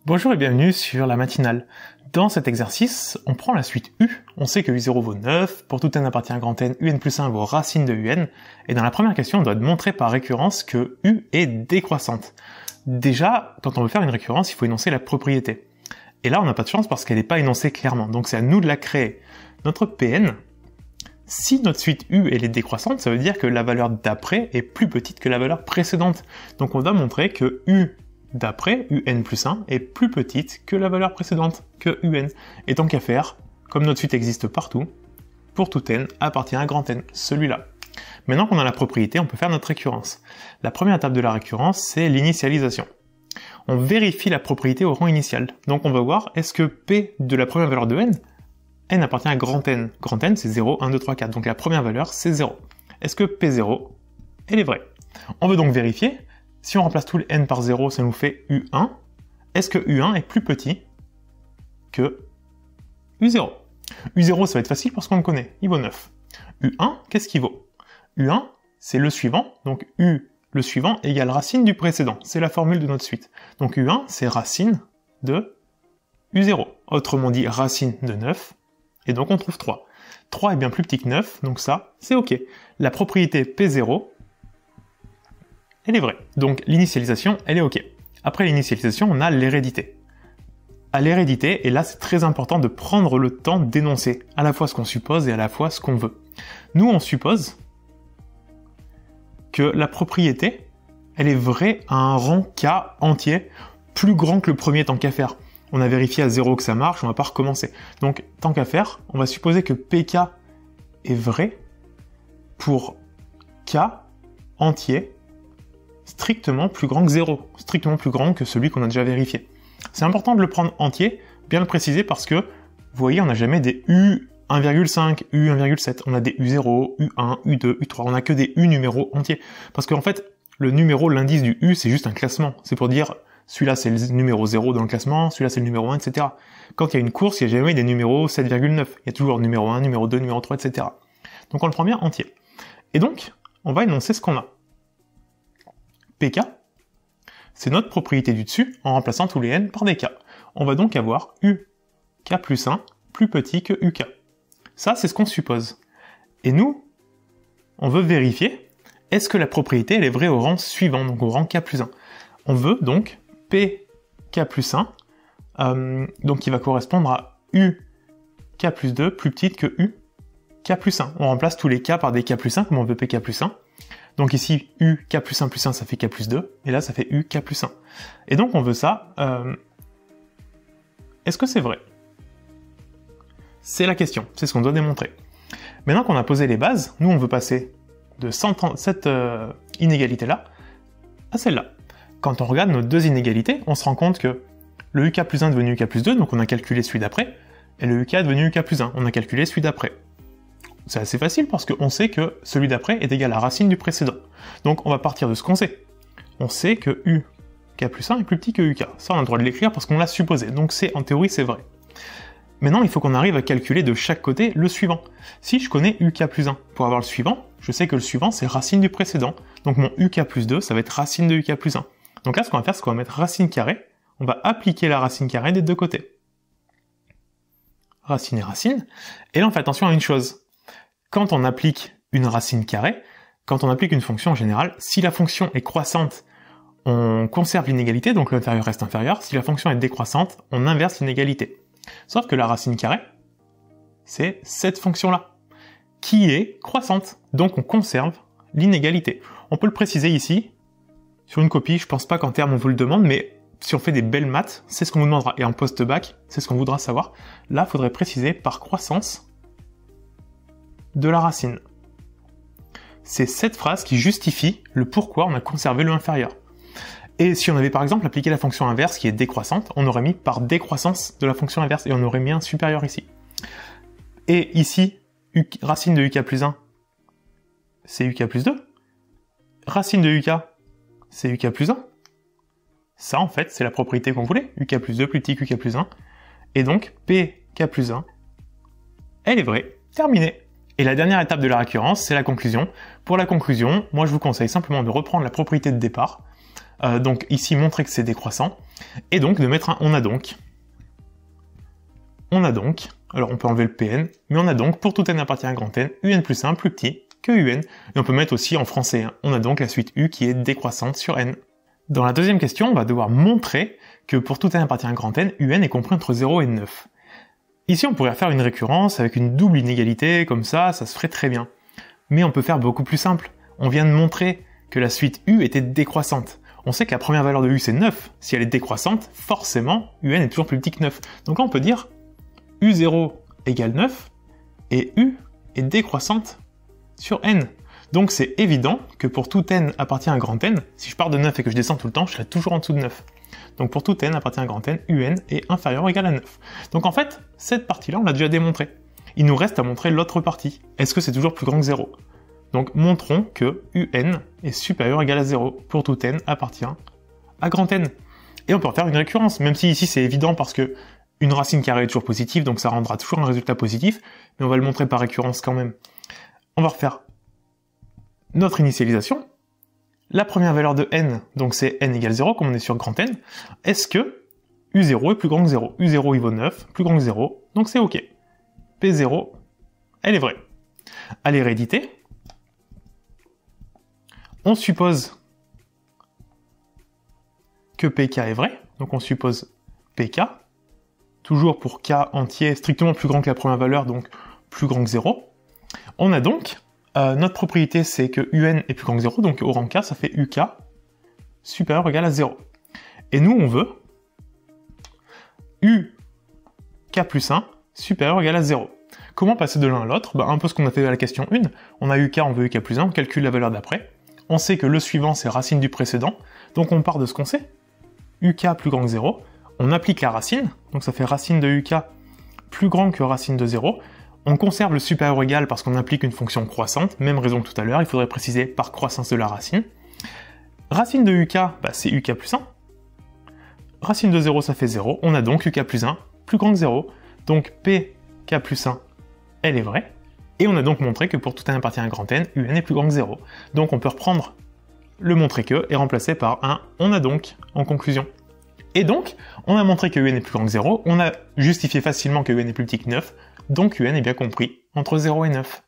Bonjour et bienvenue sur la matinale. Dans cet exercice, on prend la suite U. On sait que U0 vaut 9, pour tout n appartient à grand N, UN plus 1 vaut racine de UN, et dans la première question, on doit montrer par récurrence que U est décroissante. Déjà, quand on veut faire une récurrence, il faut énoncer la propriété. Et là, on n'a pas de chance parce qu'elle n'est pas énoncée clairement, donc c'est à nous de la créer. Notre Pn, si notre suite U elle est décroissante, ça veut dire que la valeur d'après est plus petite que la valeur précédente. Donc on doit montrer que U d'après, UN plus 1, est plus petite que la valeur précédente, que UN. Et tant qu'à faire, comme notre suite existe partout, pour tout n appartient à grand N, celui-là. Maintenant qu'on a la propriété, on peut faire notre récurrence. La première étape de la récurrence, c'est l'initialisation. On vérifie la propriété au rang initial. Donc on va voir, est-ce que P de la première valeur de n appartient à grand N. Grand N, c'est 0, 1, 2, 3, 4. Donc la première valeur, c'est 0. Est-ce que P0, elle est vraie? On veut donc vérifier. Si on remplace tout le n par 0, ça nous fait U1. Est-ce que U1 est plus petit que U0? U0, ça va être facile parce qu'on le connaît. Il vaut 9. U1, qu'est-ce qu'il vaut? U1, c'est le suivant. Donc U, le suivant, égale racine du précédent. C'est la formule de notre suite. Donc U1, c'est racine de U0. Autrement dit, racine de 9. Et donc on trouve 3. 3 est bien plus petit que 9, donc ça, c'est OK. La propriété P0, elle est vraie. Donc l'initialisation, elle est OK. Après l'initialisation, on a l'hérédité. À l'hérédité, et là c'est très important de prendre le temps d'énoncer à la fois ce qu'on suppose et à la fois ce qu'on veut. Nous, on suppose que la propriété, elle est vraie à un rang K entier, plus grand que le premier tant qu'à faire. On a vérifié à 0 que ça marche, on va pas recommencer. Donc, tant qu'à faire, on va supposer que PK est vrai pour K entier strictement plus grand que 0, strictement plus grand que celui qu'on a déjà vérifié. C'est important de le prendre entier, bien le préciser parce que, vous voyez, on n'a jamais des U1,5, U1,7, on a des U0, U1, U2, U3, on n'a que des U numéros entiers. Parce qu'en fait, le numéro, l'indice du U, c'est juste un classement. C'est pour dire, celui-là c'est le numéro 0 dans le classement, celui-là c'est le numéro 1, etc. Quand il y a une course, il n'y a jamais des numéros 7,9. Il y a toujours numéro 1, numéro 2, numéro 3, etc. Donc on le prend bien entier. Et donc, on va énoncer ce qu'on a. PK, c'est notre propriété du dessus en remplaçant tous les n par des k. On va donc avoir UK plus 1 plus petit que UK. Ça, c'est ce qu'on suppose. Et nous, on veut vérifier, est-ce que la propriété, elle est vraie au rang suivant, donc au rang K plus 1. On veut donc PK plus 1, donc qui va correspondre à UK plus 2 plus petite que UK plus 1. On remplace tous les k par des k plus 1, comme on veut PK plus 1. Donc ici, UK plus 1 plus 1, ça fait K plus 2, et là, ça fait UK plus 1. Et donc, on veut ça. Est-ce que c'est vrai? C'est la question, c'est ce qu'on doit démontrer. Maintenant qu'on a posé les bases, nous, on veut passer de cette inégalité-là à celle-là. Quand on regarde nos deux inégalités, on se rend compte que le UK plus 1 est devenu UK plus 2, donc on a calculé celui d'après, et le UK est devenu UK plus 1, on a calculé celui d'après. C'est assez facile parce qu'on sait que celui d'après est égal à la racine du précédent. Donc on va partir de ce qu'on sait. On sait que UK plus 1 est plus petit que UK. Ça on a le droit de l'écrire parce qu'on l'a supposé. Donc en théorie c'est vrai. Maintenant il faut qu'on arrive à calculer de chaque côté le suivant. Si je connais UK plus 1, pour avoir le suivant, je sais que le suivant c'est racine du précédent. Donc mon UK plus 2 ça va être racine de UK plus 1. Donc là ce qu'on va faire c'est qu'on va mettre racine carrée. On va appliquer la racine carrée des deux côtés. Racine et racine. Et là on fait attention à une chose. Quand on applique une racine carrée, quand on applique une fonction en général, si la fonction est croissante, on conserve l'inégalité, donc l'inférieur reste inférieur. Si la fonction est décroissante, on inverse l'inégalité. Sauf que la racine carrée, c'est cette fonction-là, qui est croissante. Donc on conserve l'inégalité. On peut le préciser ici, sur une copie, je pense pas qu'en termes on vous le demande, mais si on fait des belles maths, c'est ce qu'on vous demandera. Et en post-bac, c'est ce qu'on voudra savoir. Là, il faudrait préciser par croissance de la racine. C'est cette phrase qui justifie le pourquoi on a conservé le inférieur. Et si on avait par exemple appliqué la fonction inverse qui est décroissante, on aurait mis par décroissance de la fonction inverse et on aurait mis un supérieur ici. Et ici, racine de UK plus 1, c'est UK plus 2. Racine de UK, c'est UK plus 1. Ça en fait, c'est la propriété qu'on voulait. UK plus 2 plus petit qu'UK plus 1. Et donc, PK plus 1, elle est vraie. Terminé. Et la dernière étape de la récurrence, c'est la conclusion. Pour la conclusion, moi je vous conseille simplement de reprendre la propriété de départ, donc ici montrer que c'est décroissant, et donc de mettre un on a donc. On a donc, alors on peut enlever le Pn, mais on a donc, pour tout n appartient à un grand N, un plus 1 plus petit que un, et on peut mettre aussi en français, on a donc la suite u qui est décroissante sur n. Dans la deuxième question, on va devoir montrer que pour tout n appartient à un grand N, un est compris entre 0 et 9. Ici, on pourrait faire une récurrence avec une double inégalité, comme ça se ferait très bien. Mais on peut faire beaucoup plus simple. On vient de montrer que la suite u était décroissante. On sait que la première valeur de u c'est 9. Si elle est décroissante, forcément, un est toujours plus petit que 9. Donc là, on peut dire u0 égale 9, et u est décroissante sur n. Donc c'est évident que pour tout n appartient à un grand N, si je pars de 9 et que je descends tout le temps, je serai toujours en dessous de 9. Donc pour tout n appartient à un grand N, un est inférieur ou égal à 9. Donc en fait, cette partie-là, on l'a déjà démontrée. Il nous reste à montrer l'autre partie. Est-ce que c'est toujours plus grand que 0? Donc montrons que un est supérieur ou égal à 0 pour tout n appartient à grand N. Et on peut en faire une récurrence, même si ici c'est évident parce que une racine carrée est toujours positive, donc ça rendra toujours un résultat positif, mais on va le montrer par récurrence quand même. On va refaire notre initialisation. La première valeur de n, donc c'est n égale 0, comme on est sur grand N. Est-ce que u0 est plus grand que 0? u0 il vaut 9, plus grand que 0, donc c'est OK. P0, elle est vraie. À l'hérédité, on suppose que pk est vrai, donc on suppose pk, toujours pour k entier strictement plus grand que la première valeur, donc plus grand que 0. On a donc, notre propriété c'est que un est plus grand que 0, donc au rang k, ça fait uk supérieur ou égal à 0. Et nous, on veut uk plus 1 supérieur ou égal à 0. Comment passer de l'un à l'autre? Un peu ce qu'on a fait à la question 1. On a uk, on veut uk plus 1, on calcule la valeur d'après. On sait que le suivant, c'est racine du précédent, donc on part de ce qu'on sait. uk plus grand que 0, on applique la racine, donc ça fait racine de uk plus grand que racine de 0. On conserve le supérieur ou égal parce qu'on applique une fonction croissante, même raison que tout à l'heure, il faudrait préciser par croissance de la racine. Racine de uk, c'est uk plus 1. Racine de 0, ça fait 0. On a donc uk plus 1 plus grand que 0. Donc pk plus 1, elle est vraie. Et on a donc montré que pour tout n appartient à un grand N, un est plus grand que 0. Donc on peut reprendre le montrer que et remplacer par un on a donc en conclusion. Et donc, on a montré que un est plus grand que 0, on a justifié facilement que un est plus petit que 9, donc un est bien compris entre 0 et 9.